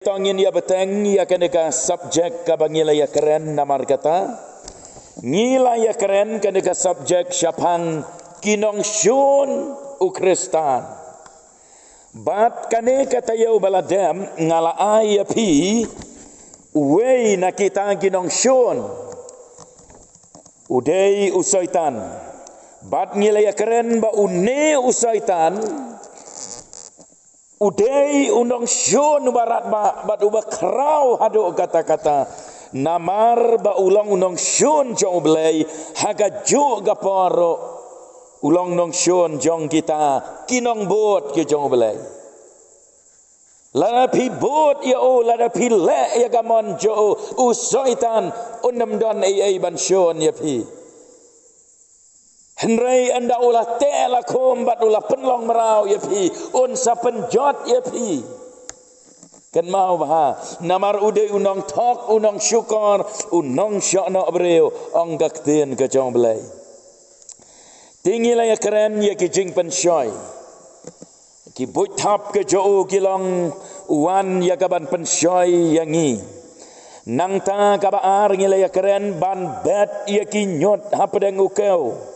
Tongin ya beteng ya kenega subjek kabangila ya keren namar kata ngila ya keren kenega subjek syapang kinong syun ukristan bat kane kata yau baladem ngala ay pi uwei na kita kinong syun udei usaitan bat ngila ya keren ba une usaitan udei undang syun barat bat ubah kerau hadu kata-kata namar ba ulang undang syun jong belai haga juk gaporo ulang undang syun jong kita kinong bot ke jong belai lada pi bot ya o lada pi le ya gamon jo usaitan undam don ai ban syun ya pi Henry anda ulah tela kombat ulah penlong merau ya pi unsa penjot ya pi kan mau bah namar ude unong tok unong syukur unong syakna breu ong gaktien ke jong belai tinggilah ya keren ya ki jing pensoi ki buit tap ke jo kilong uan ya kaban pensoi yangi nang ta kabaar ngila ya keren ban bet ya ki nyot hapedeng ukeu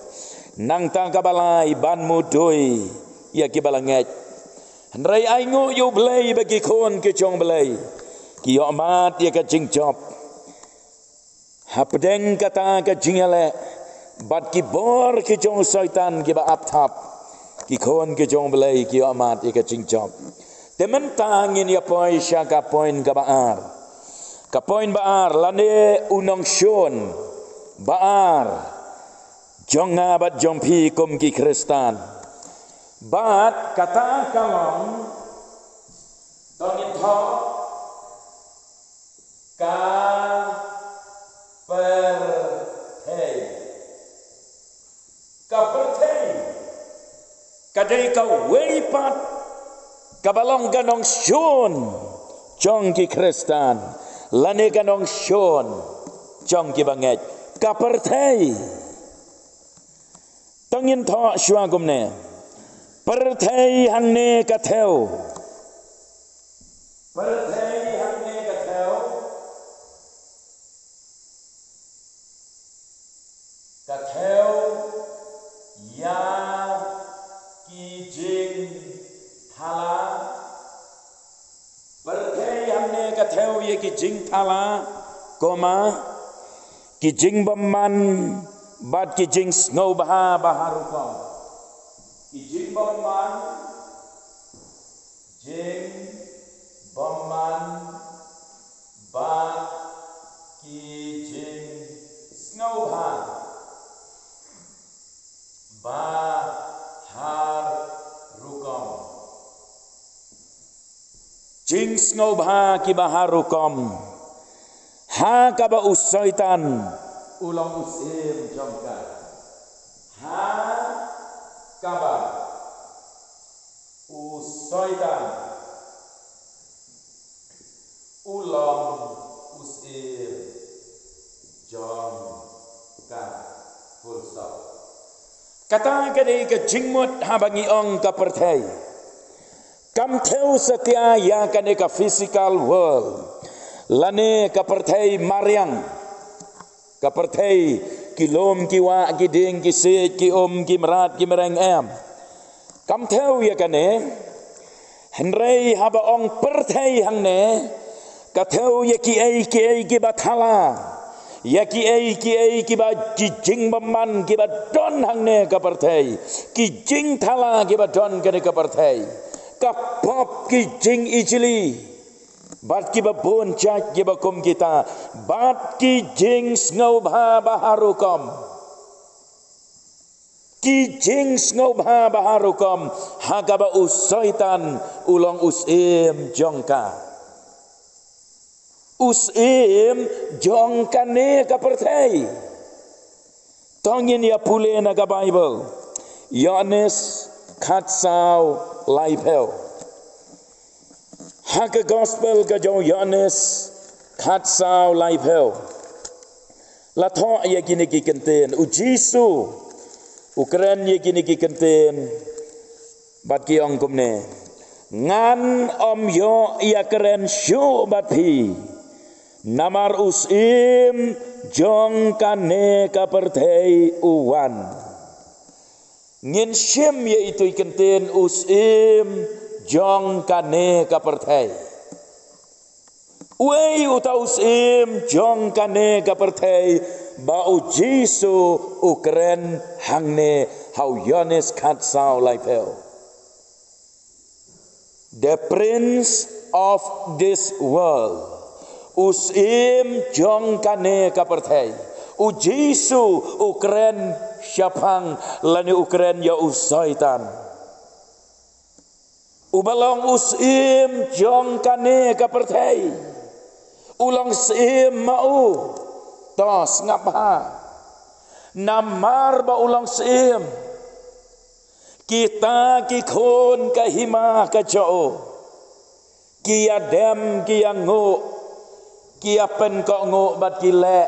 nang tang kabalai ban mudoi ya ki balanget rai aingu yu belai bagi kon ke jong belai ki amat ya ka jing job hapdeng kata ka jingale bat ki bor ke jong syaitan ki ba aptap ki kon ke jong belai ki amat ya ka jing job temen tangin ya poi syaka poin ka baar lane unong syun baar jong ngabat jong pi kum ki kristan bat kata kalong tongin tho ka per thei kadai ka welipat kabalong ganong syun jong ki kristan lane ganong syun jong ki banget ka per thei tongin tho syuagum ne per thei hang ne ka theo per thei hang ne ka theo ya ki jing thala per thei hang ne ka theo ye ki jing thala koma ki jing baman bat ki jing snow baharukam ki jing baman bat ki jing snow baharukam jing snow ki baharukam ha ka ba usaitan ulang usim jongka ha kaba usaitan ulang usim jongka full stop kata kadai ke jingmut habangi ong ka perthai kam theo setia ya kadai ka physical world lane ka perthai mariang kaperthei kilom kiwa kiding kisit ki ki merat ki mereng em kam theo ya kane henrei haba ong perthei hang ne ka theo ya ki ai ki bathala ya ki ai ki ba jing baman ki ba don hang ne kaperthei ki jing thala ki ba don kane kaperthei ka pop ki jing ijli bat ki babon cak ki bakum kita bat ki jing snow baharukam ki jing snow baharukam hagaba usaitan ulang usim jongka ne ka perthei tongin ya pule na ka bible Yohanes khatsau laipel haka gospel ka jong Yohanes khatsau laipel la tho ya kini ki kenten u Jisu Ukran ye kini ki kenten bat ki ong kumne ngan om yo ya keren syu bat hi namar usim jong kane kapertei uwan ngin syem yaitu ikentin usim jong kane kapertei wei uta usim jong kane kapertei bau Jisu ukren hangne hau Yones katsau laipel. The prince of this world usim jong kane kapertei u Jisu ukren syapang lani ukren ya usaitan ubalong usim jong kane kapertei ulang sim mau tos ngapa namar ba ulang sim kita kikon kahima kacao kia dem kia ngo kia pen ko ngo bat kile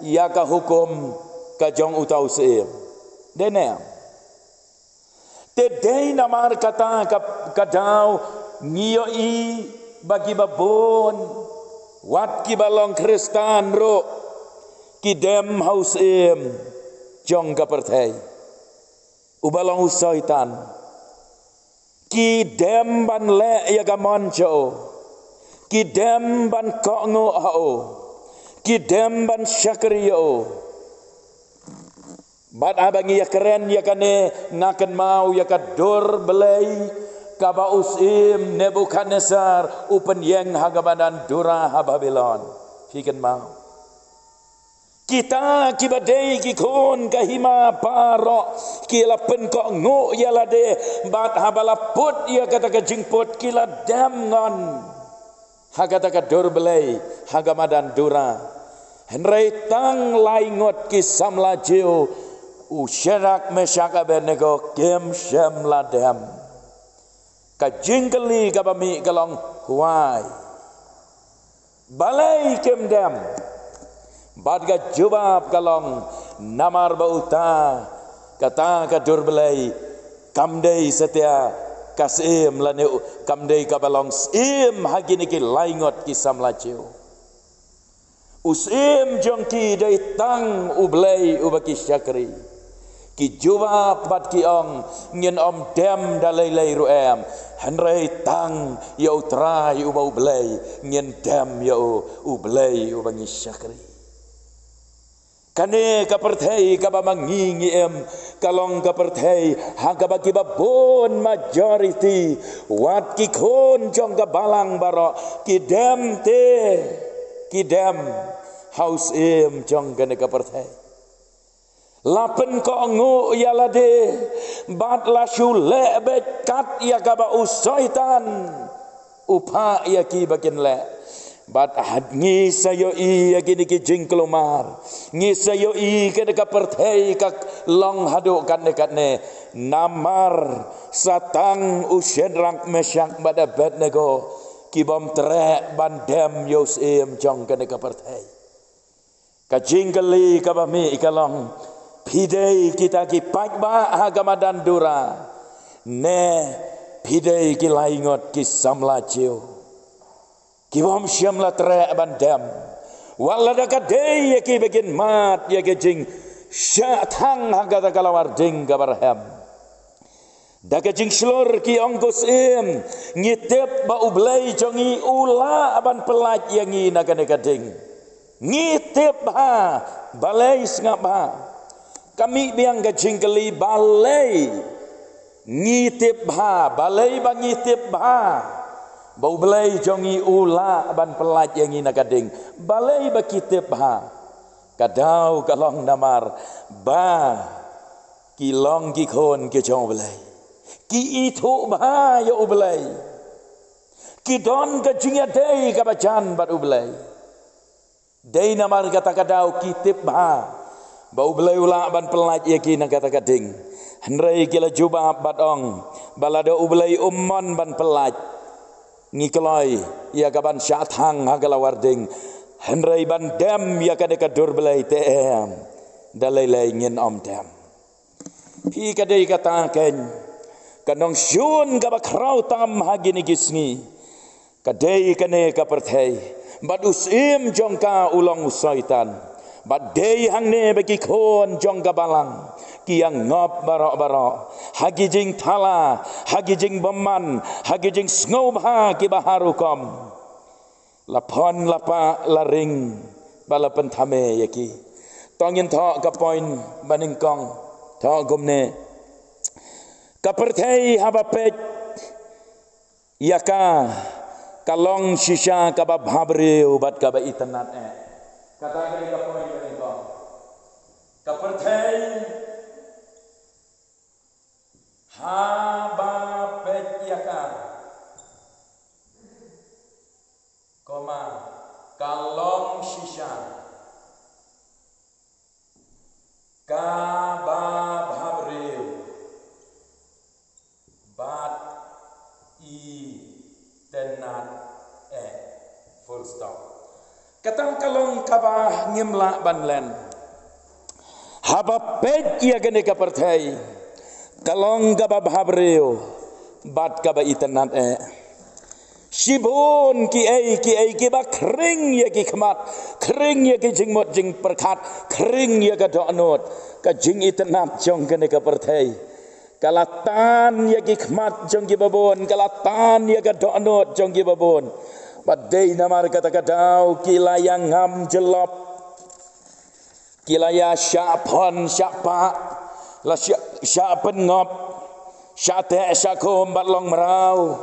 ya ka hukum ka jong utau sim dene te dei namar kata kadau ngio i bagi babon wat ki balong Kristan ro ki dem haus jong kapertei ubalong usaitan ki dem ban le ya gamon cho ki dem ban ko ngo hao ki dem ban syakriyo bat abangi ya keren ya kane ngaken mau ya kador belai kaba usim Nebukadnezar upen yang hagabadan dura ha Babylon fiken mau kita kibadei kikon kahima paro kila pen ko ngo yala de bat habala put ya kata ka jingput kila dam ngon hagata ka dor belai hagamadan dura henrei tang laingot ki samla jeu usyarak Mesyak Abednego kem syam ladam ka jingkeli ka bami kalong huai balai kem dam badga jubab kalong namar bauta kata ka dur belai kamdei setia kasim lane kamdei ka balong sim hagini ki laingot ki samlaceu usim jongki dei tang ublei ubaki syakri ki jubab bat ki ong ngin om dem dalai ruem henrei tang ya utrai ubau blei ngin dem ya ublei ubangi syakri kane kapertei kabamangingi kalong kapertei hagabagi babon majority wat kikon jong kabalang baro kidem house jong kane kapertei lapen ko ngu yalade bat la shule bekat ya kaba usaitan upa ya ki bakin le bat ngi sayo i agini ki jingklomar ngi sayo i ke ka perthei ka long hadu kan dekat ne namar satang Usyedrak Mesyak bada Abednego ki bom tre bandem yosim jong kan ka perthei ka jingkeli ka bami ikalong pidei kita ki pagba hagamadan dura ne pidei ki laingot ki samlaceu kibom syam la tre bandam wala da kadei ki begin mat ya ke jing syatang hagata kalawar ding gabarham da ke jing slor ki ongkos ngitep ba ublai jongi ula aban pelaj yang ina kane kading ngitep ha balai ngap ha kami biang ke jing keli balai ngitep ha balai ba ngitep ha bau belai jongi ula ban pelaj yang ina kading balai bakitip ha kadau kalong namar ba kilong kikon ke jong belai ki itu ba ya ubelai ki don ke jingya dei ka bacan bat ubelai dei namar kata kadau kitip ha bau belai ula ban pelaj yang ina kata kading henrei kila jubah batong balado ubelai umman ban pelaj ngikeloi ya kaban syatang hagalawar ding henrei ban dem ya kadeka dur belai tem dalai lai ngin om dem pi kadai kataken kanong syun ka bakraw tam hagi ni gisngi kadai kane ka perthai bat usim jong ka ulong usaitan bat dei hang ne bagi kon jong ka balang kiang ngop barok hagi jing thala hagi jing baman hagi jing sngob ha ki baharukom lapon lapa laring balapan thame yaki tongin tho ka point baningkong tho gumne kaperthai haba pet yaka kalong shisha ka ba bhabre ubat ka ba itanat kata kali ka point baningkong kaperthai haba pet yaka koma kalong shisha kaba bhabreu bat I tenat full stop katang kalong kaba ngimla banlen haba pet ia gene ka perthai kalong kaba bhabreu bat kaba itanat Shibun ki ba kring ya ki khmat kring ya ki jingmot jing perkhat kring ya ka donot ka jing itanat jong kene ka perthai kalatan ya ki khmat jong ki babon kalatan ya ka donot jong ki babon badai namar kata kadau kilayang ngam jelop kilaya syapon syapa la syapen ngop syate syakom batlong merau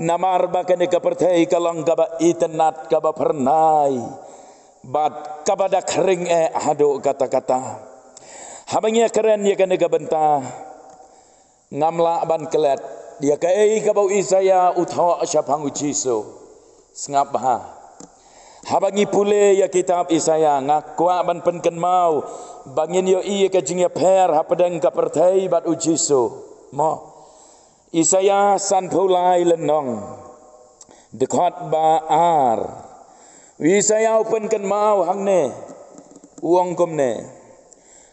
namar bakane ka perthai kalong kaba itanat kaba pernai bat kabada kering hado kata-kata habangnya keren ya kane ka benta ngamla ban kelet dia kai kabau isaya utho syapang ujiso sengap bah habangi pule ya kitab isaya ngakwa ban penken mau bangin yo iya ka jingya per hapadang ka perthai bat ujiso mo Isaya san phulai lenong dekat baar Isaya open kan mau hang ne uang kum ne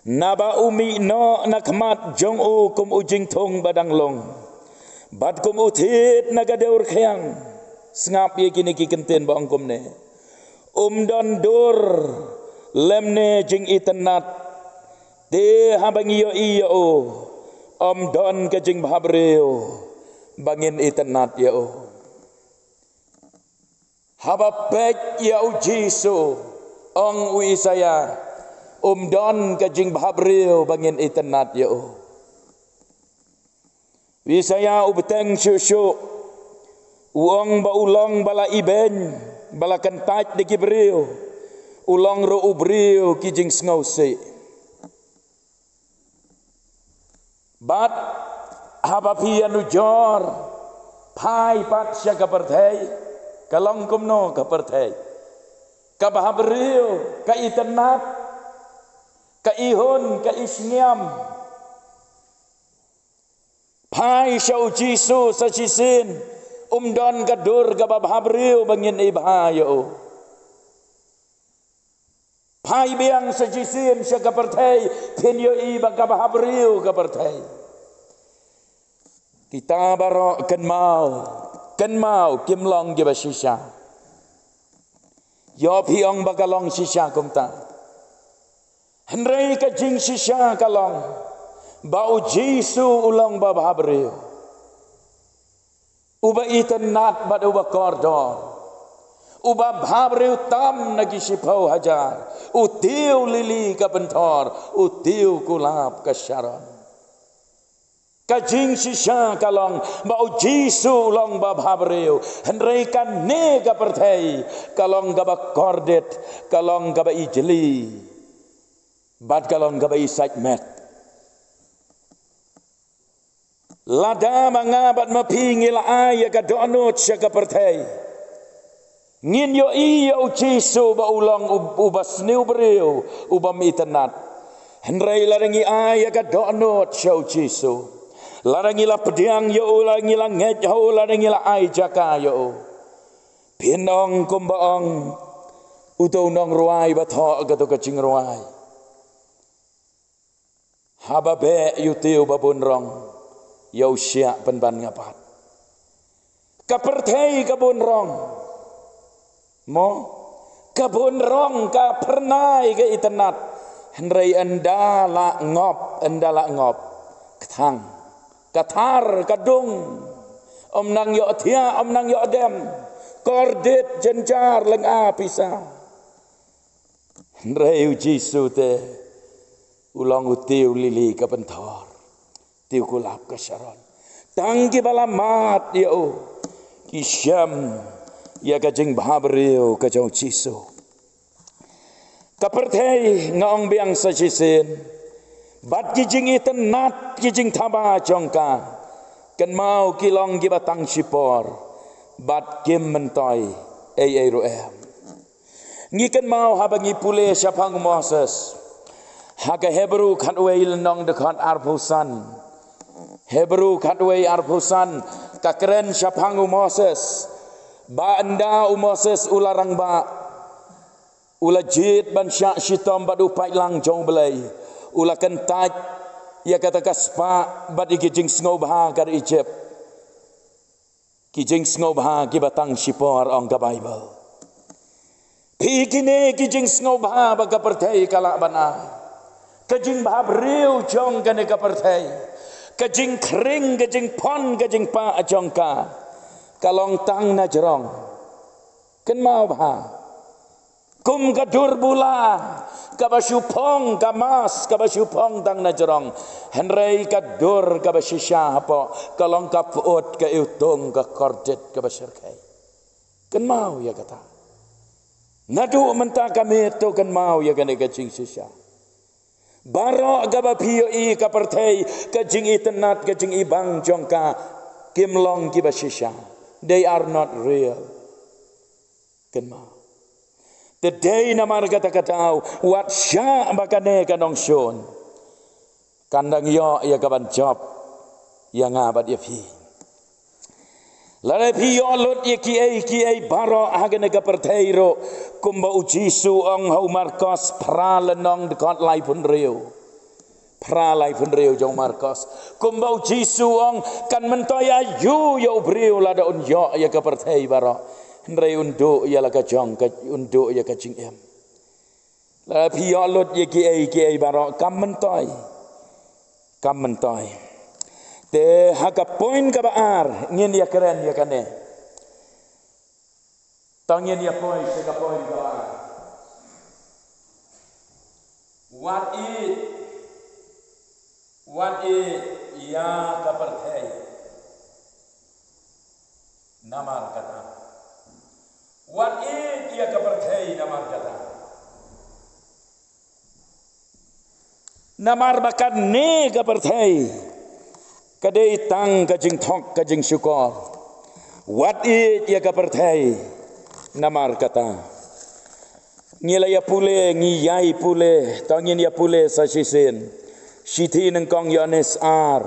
naba umi no nakmat jong u kum ujing thong badang long bat kum uthit nagadeur khyang sngap ye kini ki kenten ba kum ne don dur lemne jing itanat de habangi yo iyo don ke jing bhabreu bangin itanat ya haba pek ya ujiso ong Isaya don ke jing bhabreu bangin itanat ya Isaya ubteng syusyu uong ba ulong bala iben bala kentaj de kibreu ulong ro ubreu ki jing snause bat haba pianu jor pai pat sya ka perthai kalong kumno ka perthai ka bahabreu ka itanat ka ihon ka isniam pai sya ujisu sa sisin don ka dur ka bahabreu bangin ibahayo pai biang sa sisin sya ka perthai penyo iba ka bahabreu ka perthai kita barok ken mau kimlong ge basisha yo phiong bakalong sisha kumta henrei ka jing sisha kalong ba ujisu ulong ba bahabreu uba itanat bad uba kordor uba bhabreu tam nagi sipau hajar utiu lili ka bentor utiu kulap ka syaron kajing sisha kalong ba ujisu long ba bhabreu henrei kan ne ka perthai kalong ga ba kordet kalong ga ba ijli bad kalong ga ba isajmet lada mangabat mapingil ay ka donot sya ka perthai ngin yo iyo ujisu ba ulong ubas niu breu ubam itanat henrei larangi ay ka donot sya ujisu larangi la pediang yo larangi la nget yo larangi la ai jaka yo pinong kumbaong utau nong ruai batho gato kacing ruai haba be yutiu babun rong Yau syak penban ngapat. Kapertei kabun rong. Mo kabun rong ka pernai ke internet. Henry endala ngop. Ketang. Katar kadung. Om nang yo thia, om nang yo dem. Kordet jenjar leng apisa. Henry Jisu te ulang utiu lili ka pentor. Tiu kulap ka syaron. Tangki balamat ya o. Kisyam ya kajing bahabriu ka jong Jisu. Kapertei ngaong biang sa jisin. Bat kijing iten nat kijing taba jongka. Ken mau kilong gibatang sipor. Bat kim mentoy ay ruem. Ngiken mau habangi pule syapang Moses. Haga Hebrew katway lenong dekat arpusan. Hebrew katway arpusan kakeren syapang Moses. Ba anda Moses ularang ba. Ula jit ban syak shitom badu pai lang jong belai. Ula kentaj ya kata kaspa bad ikijing snobha kar Egypt. Kijing snobha gibatang sipor ong ka Bible. Pikine kijing snobha baga pertai kalak bana. Kajing bahabriu jong kane ka pertai. Kajing kering, kajing pon, kajing pa jong ka. Kalong tang na jerong. Ken mau bah. Kum kadur bula. Kabasupong kamas, kabasupong tang na jerong. Henry kadur kabasisya apa. Kalong kapuot ka iutong ka kordet kabasirkay. Ken mau ya kata. Nadu mentah kami itu kan mau ya kene kajing sisya. Barok gaba piyo i kapertei kajing itenat kajing ibang jongka kimlong kiba sisya. They are not real. Kan mau. The day namar kata-kata wat sya bakane kanong syon. Kandang yo ya kaban job yang abad ya pi. Lalai piyo lot ye kiai baro hagene ka perteiro kumba ujisu ong hau Marcos pralenong dekat lai pun reu. Pralai pun reu jong Marcos. Kumba ujisu ong kan mentoya yu yo breu lada un yo ya ka pertei baro. Henry unduk ya la ka jong ka unduk ya ka jing em. Lalai piyo lot ye kiai baro kam mentoy. Te haka poin ka baar ngin ya keren ya kane. Tangin ya poin ka poin ka baar. What it ya ka pertei. Namar kata. What it ya ka pertei namar kata. Namar bakan ne ka pertei. Kadai tang kajing thok kajing syukor. What it ya ka pertei. Namar kata. Ngilaya pule ngiyai pule. Tangin ya pule sa sisin. Siti nengkong yones ar.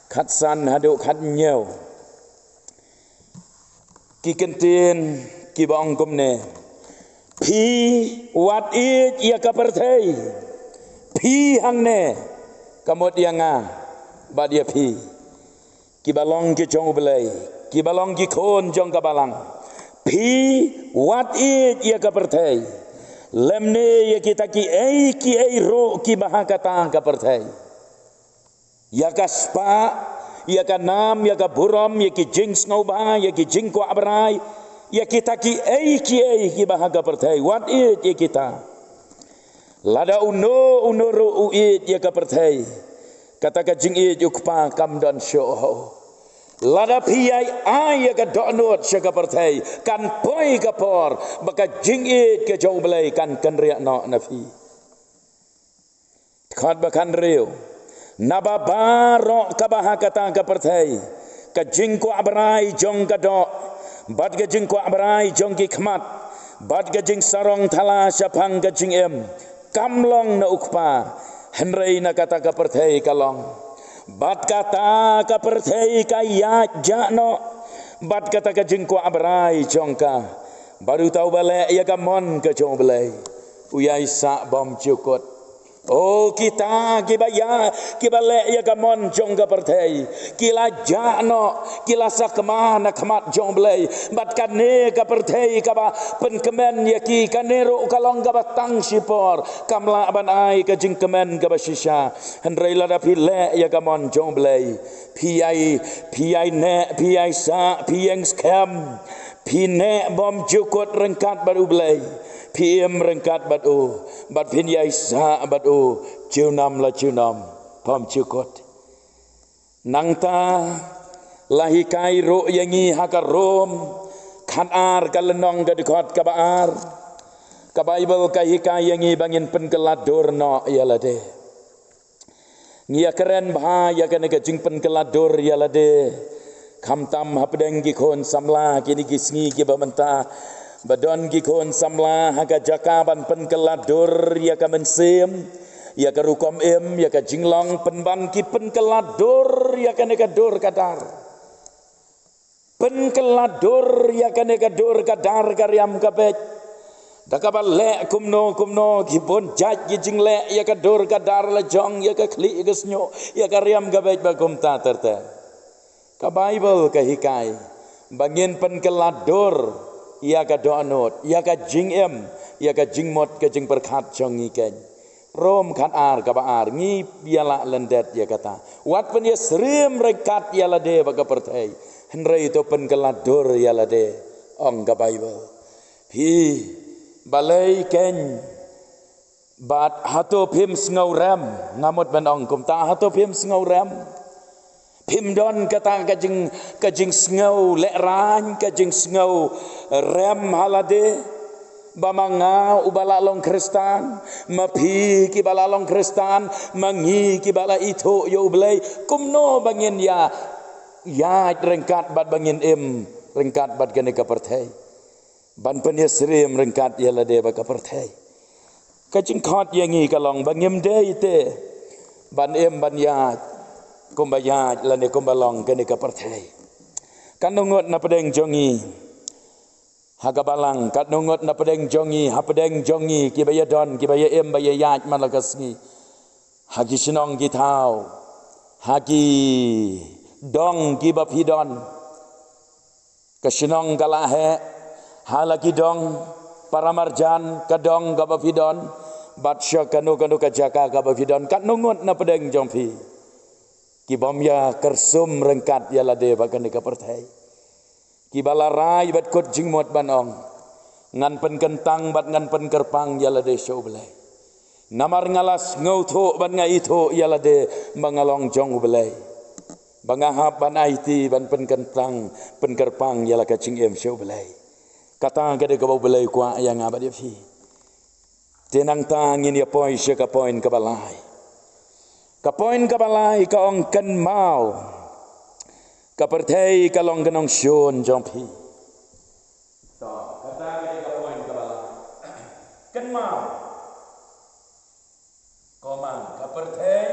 Khatsan haduk khat nyew. Kikentin kibaong kumne. Pi what it ya ka pertei. Pi hang ne. Kamot yang badia pi kibalong ki jong belai kibalong ki khon jong kabalang pi what it ya ka pertei lemne ya kita ki ro ki bahakata ka pertei ya ka spa ya ka nam ya ka buram ya ki jing snowba ya ki jing ko abrai ya kita ki ki bahaka pertei what it ya kita lada uno ro it ya ka pertei kata kajing i jukpa kam dan syoho. Lada piyai ay ka donot syaka pertai kan poi kapor baka jing i ke jauh belai kan riak no nafi. Khat bakan reu. Naba baro kabah kata ka pertai ka jing ko abrai jong ka do bad ka jing ko abrai jong ki khmat bad ka jing sarong thala syapang ka jing em kamlong na ukpa. Henry na kata ka pertei kalong. Bat kata ka pertei ka ya jakno. Bat kata ka jingko abrai jongka. Baru tahu balik ya ka mon ka jong belai. Uyai sak bom cukut. Oh kita kibaya kibale ya gamon jong ka perthei kila jano kila sakma na khamat jong blai bat kane ka perthei ka ba pen kemen ya ki kanero kalong ka batang sipor kamla ban ai ka jing kemen ka ba shisha handrai la da phile ya gamon jong blai pi ai sa pi yang scam pi ne bom jukut rengkat baru blai PM rengkat batu bat pin yai sa batu ciunam la ciunam pom cukot nangta lahi kai ro yangi hakarom khan ar kalenong gadikot kabaar ka Bible kai kai yangi bangin penkelador no yalade ngia keren bha ya kan ka jing penkelador yalade khamtam hapdeng gi khon samla kini gisngi ki bamenta badon gi kon samla haga jakaban penkelador ya ka mensem ya ka rukom ya ka jinglong penban ki penkelador ya ka nekador kadar penkelador ya ka nekador kadar karyam kabet dakabal le kumno ki bon jaj gi jingle ya ka dor kadar la jong ya ka kli gesnyo ya karyam kabet bakum ta terter ka Bible ka hikai bangin penkelador ya ka donot ya ka jing ya ka jing mot ka jing perkhat jong ngi ken rom khat ar ka baar ngi biala lendet ya kata wat pen ya srim rekat ya lade ba ka perthei henrei to pen kelador ya lade ong ka Bible hi balai ken bat hato phim sngo ram ngamot ban ong kum ta hato phim sngo ram phim don kata kajing sngo le ran kajing sngo rem halade bamanga ubala long kristan mapi ki bala long kristan mangi ki bala itu yo blai kumno bangin ya rengkat bat bangin rengkat bat gane ka perthei ban pen ya srim rengkat ya lade ba ka perthei kajing khot yangi kalong bangim de ite ban ban ya kumbaya lane kumbalong kene ka perthei kanungot na pedeng jongi hagabalang kanungot na pedeng jongi hapedeng jongi kibaya don kibaya baya yaj malagasngi hagi sinong gitau hagi dong kibapidon kasinong kalahe halagi dong paramarjan kadong gabapidon batsya kanu kajaka gabapidon kanungot na pedeng jongpi kibam ya kersum rengkat ya lade bakan ka perthei kibala rai bat kot jingmot banong ngan pen kentang bat ngan pen kerpang ya lade show belai namar ngalas ngau tho ban ngai tho ya lade mangalong jong belai bangahap ban aiti ban pen kentang pen kerpang ya la ka ching show belai kata gade ka belai kwa yang abad ya fi tenang tangin ya poin se ka poin ka balai kapoin kabalai ka ong kan mau kaperthei ka long ganong shon jongpi to kata ke kapoin kabalai kan mau koma kaperthei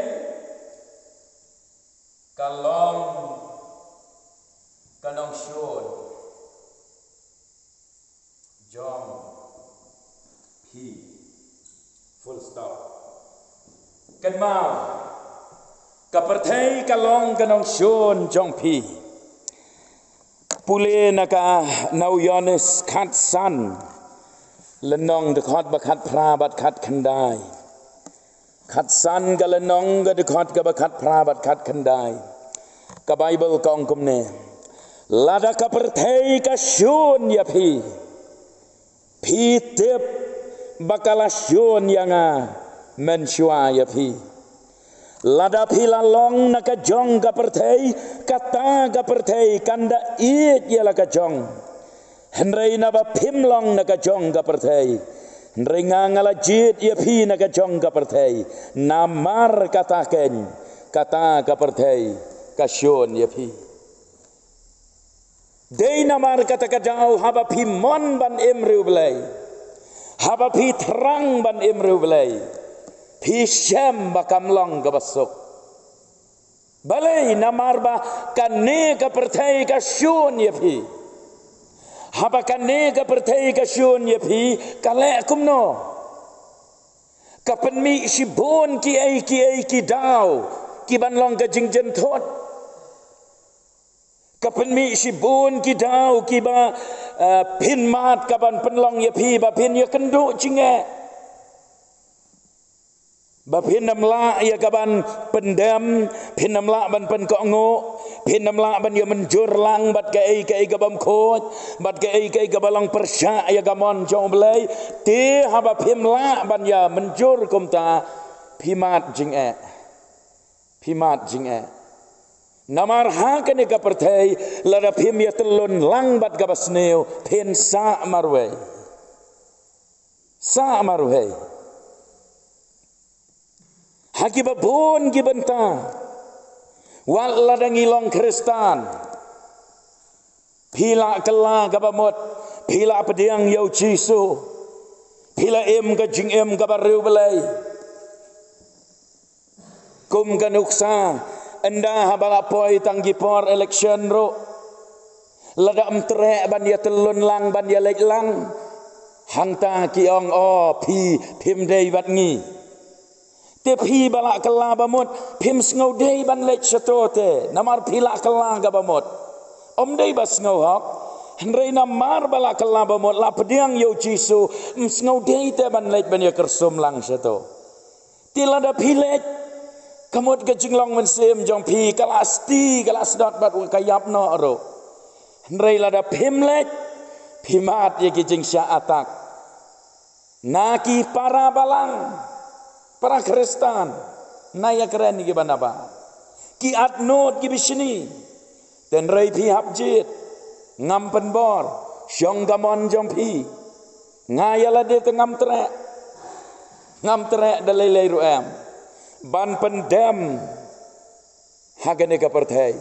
ka long ganong shon jong pi full stop kan mau kaperthei kalong kanong shon jong pi pule naka nau yones khat san lenong de khat ba khat pra bat khat khandai khat san ka lenong ga de khat ka ba khat pra bat khat khandai ka Bible ka ong kumne lada kaperthei ka shon ya pi tip bakala shon yanga men shwa ya pi lada pila long naka jong ka perthei kata ka perthei kanda it ya la ka jong henrei na ba phim long naka jong ka perthei henrei ngala jit ya phi naka jong ka perthei namar kata ken kata ka perthei ka shon ya phi dei namar kata ka jau haba phi mon ban emru belai haba phi terang ban emru belai Hisham bakam long kabasok balai namarba kane ka perthei ka shun yapi haba kane ka perthei ka shun yapi kale kumno kapan mi si bon ki ai ki dau ki ban long ka jing jen thot kapan mi si bon ki dau ki ba pin mat kaban penlong ya pi ba pin ya kendo jinge ba pin nam la ya kaban pendam pin nam la ban pen ko ngo pin nam la ban ya menjur lang bat ka ai ka bam khot bat ka ai ka balang persya ya gamon jong belai te ha ba pin la ban ya menjur kum ta pimat namar ha kene ka perthai lara phim ya telun lang bat ka basneu pin sa marwe haki babon ki benta wal ladang ilong Kristan pila kala ka bamot pila pediang yau Jisu pila ka jing ka baru belai kum ka nuksa anda habala poi tanggi por election ro lada amtre ban ya telun lang ban ya lek lang hangta ki ong pi phim dei bat ngi te pi bala kala bamot phim sngo dei ban lek chatote namar pila kala ga bamot om dei bas sngo hok henrei namar bala kala bamot la pediang yo Jisu sngo dei te ban lek ban ya kersum lang chato tilada pilek kamut ke jinglong mensem jong pi kelas dot bat kayap no ro henrei lada phim lek pimat ye ki jing sya atak naki para balang para Kristan naya keren ki banaba ki atnot ki bisni ten rei pi habjit ngam penbor syong gamon jong pi ngayala de ngam tre dalai ruam ban pendam hagane ka perthai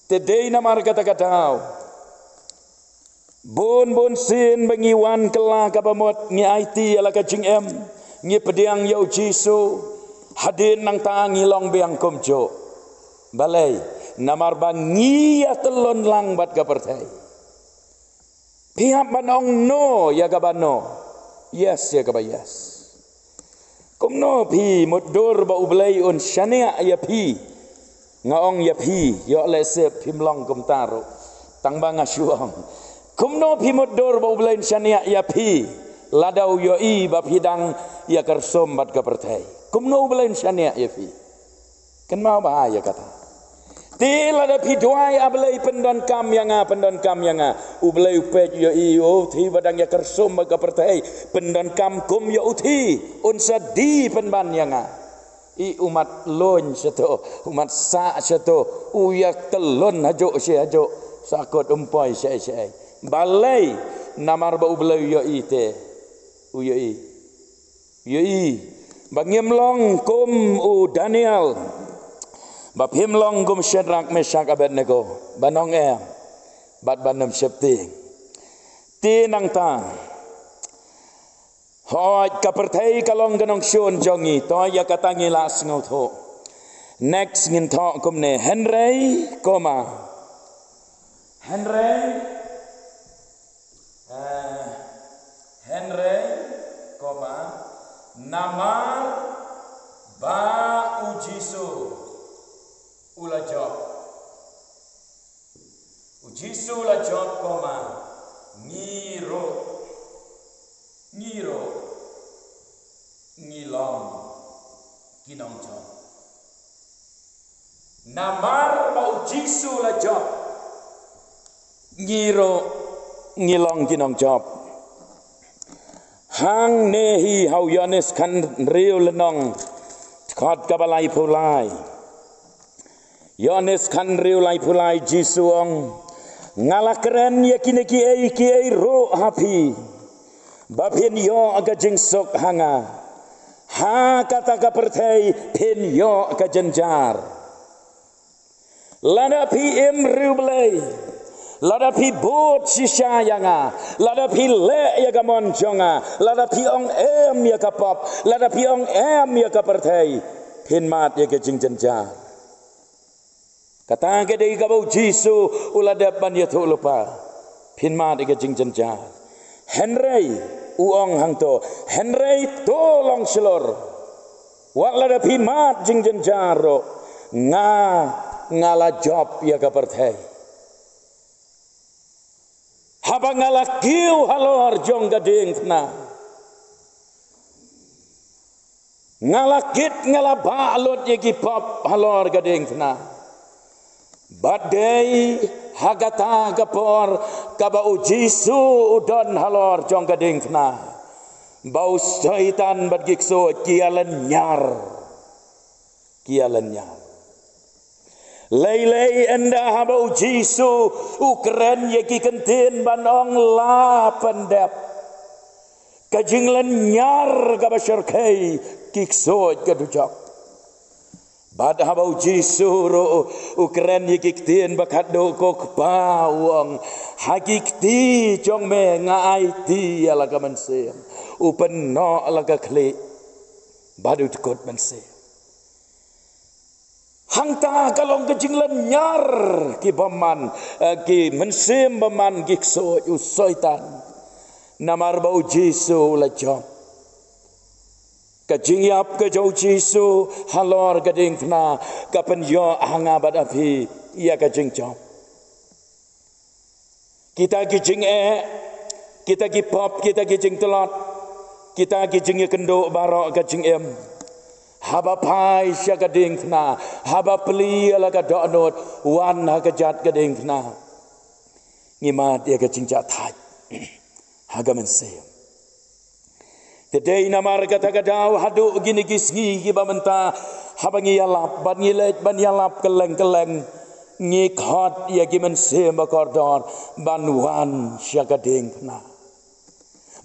te dei namar kata-katau bon sin bengiwan kela ka bamot ngi IT ala ka jing ngi pediang yau Jisu hadin nang tangi long beang komjo balai namar bangi ya telon lang bat ka perthai pihak banong no ya ka bano yes ya ka ba yes kumno pi mudur ba ublai on shania ya pi ngaong ya pi yo le se pimlong kum taru tang banga syuang kumno pi mudur ba ublai shania ya pi ladau yo i ba pidang ya kersom bat ka perthai kumno belain syania ya fi kan mau bahaya kata ti lada pi doai ablai pendon kam yang ublai upet yo i o thi badang ya kersom bat ka perthai pendon kam kum yo uthi unsa di penban yang i umat lon seto umat sa seto uyak telon hajo sakot umpoi syai balai namar ba ublai yo i te Yoi bangim long kum Daniel bap him long kum Shadrach Meshach Abednego banong bat banam septi ti nang ta hoi ka perthai kalong ganong shon jongi to ya katangi las ngau tho next ngin tho kum ne Henry namar ba ujisu ula job koma ngiro ngilong kinong job namar ba ujisu ula job ngilong kinong job hang nehi hau Yohanes kan riu lenong khot kabalai pulai Yohanes kan riu lai pulai Jisu ong ngalakren yakine ki ai ro hapi bapin yo aga jingsok hanga ha kata ka perthai pin yo ka jenjar lada pi riu belai lada pi bot sisya yanga lada pi le ya gamon jonga lada pi ong ya kapap lada pi ong ya kaperthai pin mat ya ke jingjenja kata ke dei ka bau Jisu ulada ban ya thu lupa pin mat ya ke jingjenja Henry uong hang to henrei tolong selor wala da pimat jing jenjaro ngala job ya kaperthei haba ngala kiu halor jong gading na ngala kit ngala balot ye pop halor gading na badai hagata gapor kaba ujisu udon halor jong gading na bau syaitan badgikso kialan nyar lei anda haba ujisu ukren ye kenten banong la pendep kajinglan nyar kaba syarkai kikso kadujak bad haba ujisu ro ukren ye kiten bakat do kok bawang hakikti jong me ngai ti ala ka manse upen no ala ka kle badut kot manse hangta kalong kejinglan nyar ki baman ki mensem baman gikso usaitan namar bau jisu la job kejingyap ke jau jisu halor gading kna kapen yo hanga badapi ia kejing job kita kijing kita ki pop kita kijing telot kita kijing kendo barok kejing haba pai sya gading kna haba peli ala ka donot wan ha kejat gading kna ngimat ia kejing ja thai haga mense tedei namar kata gadau hadu gini gisgi ki bamenta habangi yalap ban ngilet ban yalap keleng ngikhot ya ki mense bakordor banwan sya gading kna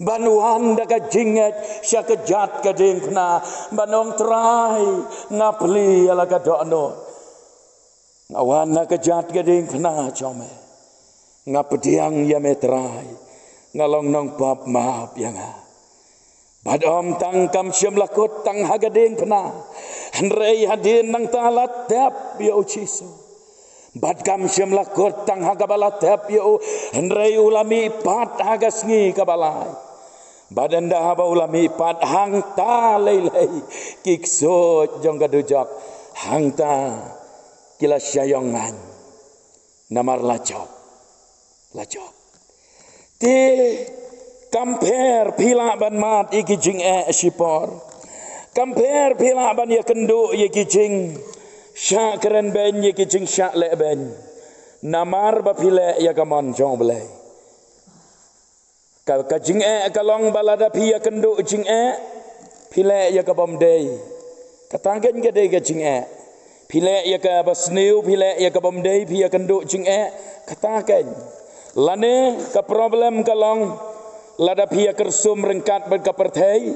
banuan da ka jinget sya kejat gading kna banong trai ngapli ala ka dono ngawan na kejat gading kna chome ngapdiang ya metrai ngalong nong pap maap yang badom tang kam syam lakot tang hagading kna henrei hadin nang talat tap ya uciso bad kam syam lakot tang hagabalat tap ya henrei ulami pat hagasngi kabalai badanda haba ulami pat hang ta lei kikso jong kadujak hang ta kila syayongan namar lacok ti compare pila ban mat iki jing sipor compare pila ban ya kendo iki jing sya keren ben iki jing sya le ben namar ba pile ya kamon jong belai ka jing kalong balada pi ya kendo jing pile ya ka bom dei katangen ke dei ka jing pile ya ka basneu pile ya ka bom dei pi ya kendo jing kataken lane ka problem kalong lada pia kersum rengkat berkaperthai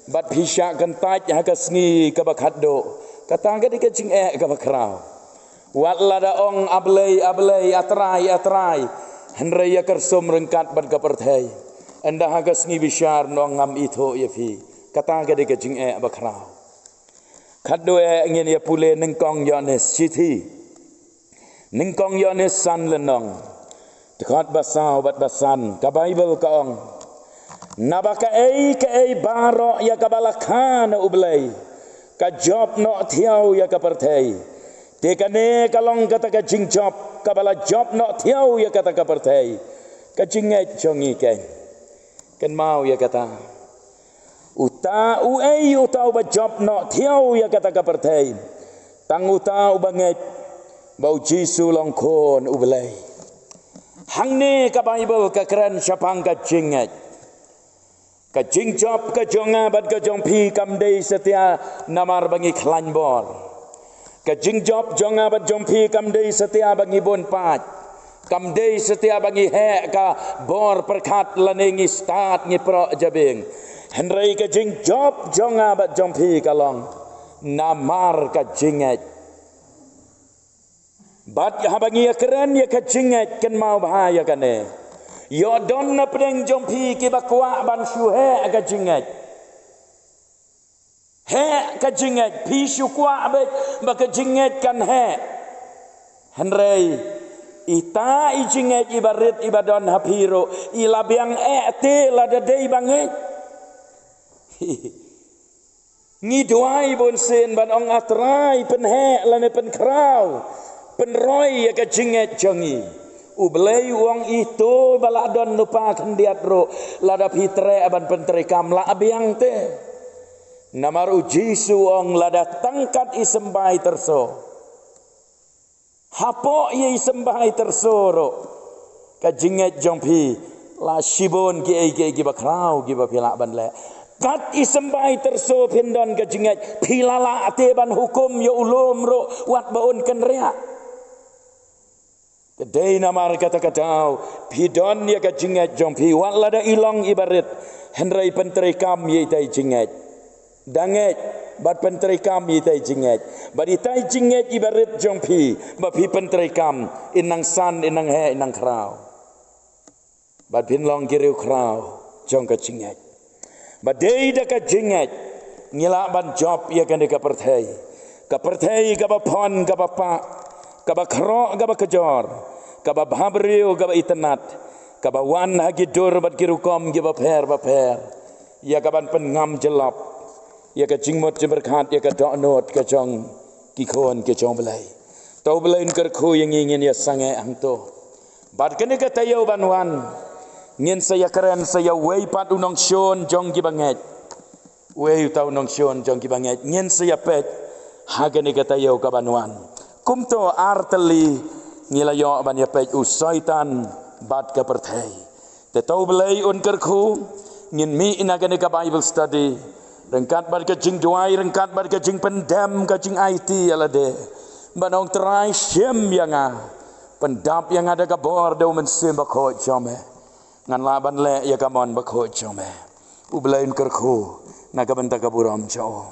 bat pisha kentaj hakasngi kabakaddo katangga di kecing kabakrau wat lada ong ablei atrai henraya kersum rengkat berkaperthai anda hakasngi bishar nong ngam itho yafi katangga di kecing bakrau kaddo ngin ya pule nengkong yones city nengkong yones san lenong dekat basau bat basan ka bible ka ong nabaka ei baro ya kabalakan ublay ka job no thiau ya kaperthai tekane kalong kata ka jing job kabala job no thiau ya kata kaperthai ka jingai chongi ken mau ya kata uta ba job no thiau ya kata kaperthai tang uta ubanget bau jisu longkon ublay hangne ka bible ka kran syapang ka jingai ka jing job ka jonga bat ka jong pi kam dei setia namar bangi khlan bor ka jing job jonga bat jong pi kam dei setia bangi bon pat kam dei setia bangi he ka bor perkhat lanengi start ngi pro jabing henrei ka jing job jonga bat jong pi kalong namar ka jinget bat habangi keren ya ka jinget ken mau bahaya kane yo don na preng jompi ki bakwa ban syuhe aga jingat he ka jingat pi syukwa abet baka jingat kan he henrei ita ijinget ibarit ibadon hapiro ilabiang te lada dei banget ngiduai bon sen ban ong atrai penhe lane penkrau penroy ya ka jinget jangi ublei wong itu baladon nupa kendiat ro lada pitre aban pentrikam la abiang te namar uji suong lada tangkat isembai terso hapo ye isembai tersoro ka jinget jongpi la shibon ki bakrau ki bapila ban le kat isembai terso pindon ka jinget pilala ate ban hukum ya ulum ro wat baun kenria kedai namar kata-katau pidon ya ka jinget jongpi wat lada ilong ibarit henrai pentrikam ye tai jinget danget bat pentrikam ye tai jinget bat itai jinget ibarit jongpi bapi pentrikam inang san inang he inang krau bat pinlong kiriu krau jong ka jinget bat dei da ka jinget ngila ban job ye kan ka perthai ka bapon ka bapa ka bakro ka bakjor ka babhabriu ka itenat ka bawan hagidur bat kirukom ge baper ya ka ban pengam jelap ya ka jingmot berkat ya ka donot ka jong kikon ke jong belai tau belai kerku yang ingin ya sange angto bat kene ka tayo banwan ngin saya keren saya wei pat unong shon jong gibanget wei tau nong shon jong gibanget ngin saya pet hagene ka tayo ka banwan kumto arteli nilayo ban ya pet usaitan bat ka perthai te tau belai un kerku ngin mi inagane ka bible study rengkat bar ka jing duai rengkat bar ka jing pendam ka jing IT alade banong trai syem yanga pendap yang ada ka bor do men sim bakho jome ngan laban le ya kamon bakho jome ublain kerku na ka benta ka buram jo